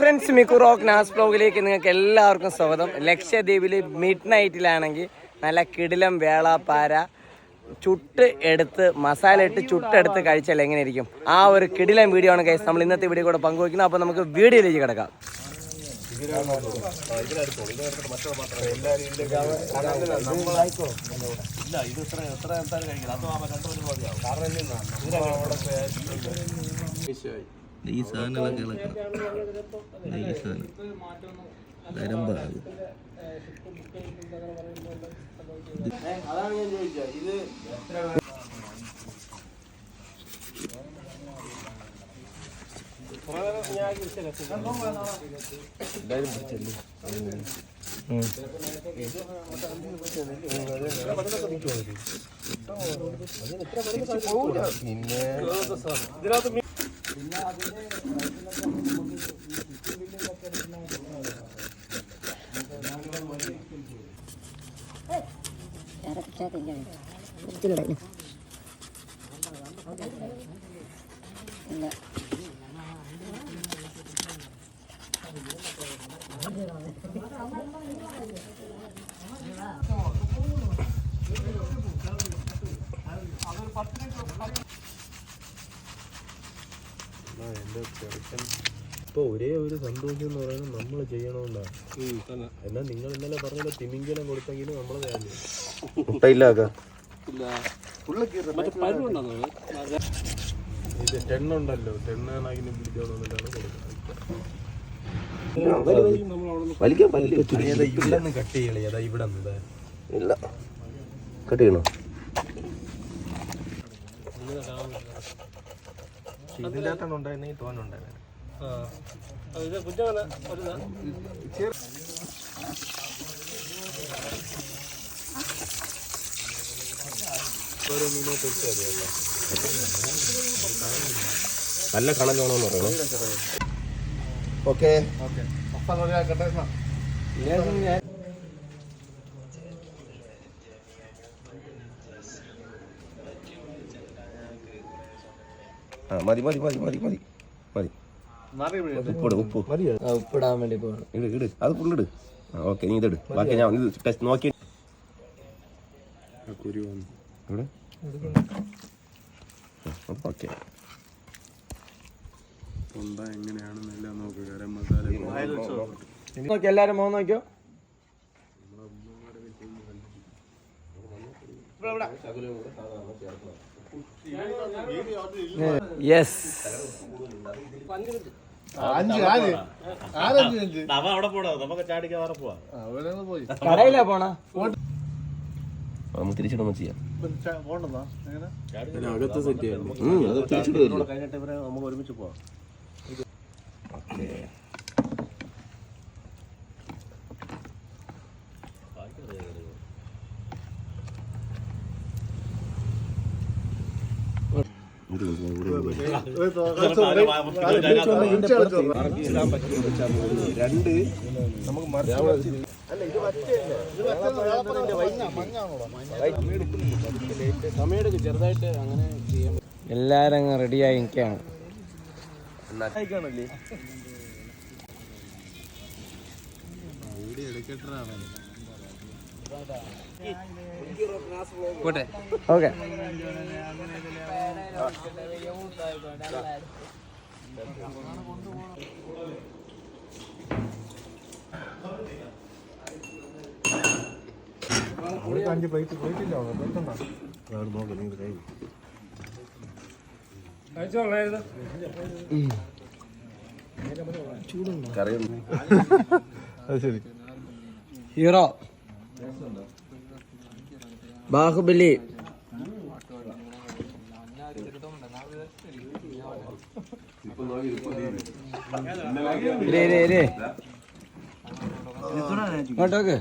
Friends, Miku rock നാസ് ബ്ലോഗിലേക്ക് നിങ്ങൾക്ക് എല്ലാവർക്കും സ്വാഗതം. ലക്ഷദ്വീപിൽ മിഡ് നൈറ്റിലാണെങ്കിൽ നല്ല കിടിലം വേളാപ്പാര ചുട്ട് എടുത്ത് മസാല ഇട്ട് ചുട്ടെടുത്ത് കഴിച്ചാൽ എങ്ങനെ ഇരിക്കും, ആ ഒരു കിടിലം വീഡിയോ ആണ് ഗൈസ് നമ്മൾ ഇന്നത്തെ വീഡിയോ കൂടെ പങ്കുവയ്ക്കുന്നത്. അപ്പോൾ നമുക്ക് വീഡിയോയിലേക്ക് കിടക്കാം. ഈ സാധനങ്ങളൊക്കെ ഇളക്കണം. ഈ സാധനം നരമ്പാണ്. അതാണ് ഞാൻ ചോദിച്ചത്. ഇത് ഇപ്പൊ ഒരേ ഒരു സന്തോഷം എന്ന് പറയുന്നത് നമ്മൾ ചെയ്യണമെന്നാണ്. എന്നാൽ നിങ്ങൾ ഇന്നലെ പറഞ്ഞ തിമിംഗലം കൊടുത്തെങ്കിലും നമ്മള് ഇത് ടെണ്ണുണ്ടല്ലോ, ടെണ്ണാണെങ്കിൽ പിടിച്ചോണെന്നിട്ടാണ് കൊടുക്കുന്നത്. ഇവിടെ നിന്ന് കട്ട് ചെയ്യണേ. അതാ ഇവിടെ ഇല്ല കട്ട് ചെയ്യണോ? ഇതിൻ്റെ അകത്താണ് ഉണ്ടായിരുന്നെങ്കിൽ തോന്നുണ്ടായിരുന്നു. നല്ല കണക്കാണോന്ന് പറയണം. ഓക്കെ മതി മതി മതി മതി മതി മതി. ഉപ്പിടാൻ വേണ്ടി പോകണം. ഇട് അത് ഫുള്ളിട്. ഓക്കെ, നീ ഇതിട്. ബാക്കി ഞാൻ ഇത് ടെസ്റ്റ് നോക്കി. ഓക്കെ, എങ്ങനെയാണെന്നെല്ലാം നോക്ക്. ഗരം മസാല നോക്കി എല്ലാരും മോൻ നോക്കിയോ. യെസ്, കടയിലാ പോണ. തിരിച്ചിടുമ്പോ ചെയ്യാം. അകത്ത് സെറ്റ് ചെയ്യണം. കഴിഞ്ഞിട്ട് നമുക്ക് ഒരുമിച്ച് പോവാം. രണ്ട് നമുക്ക് ചെറുതായിട്ട് അങ്ങനെ ചെയ്യാൻ. എല്ലാരും അങ്ങ് റെഡിയായി നിൽക്കുകയാണ്. ഓക്കെ, അഞ്ച് പ്ലേറ്റ് ഇല്ല. അത് ശരി. ഹീറോ, ബാഹുബലി, ഇങ്ങോട്ടോക്ക്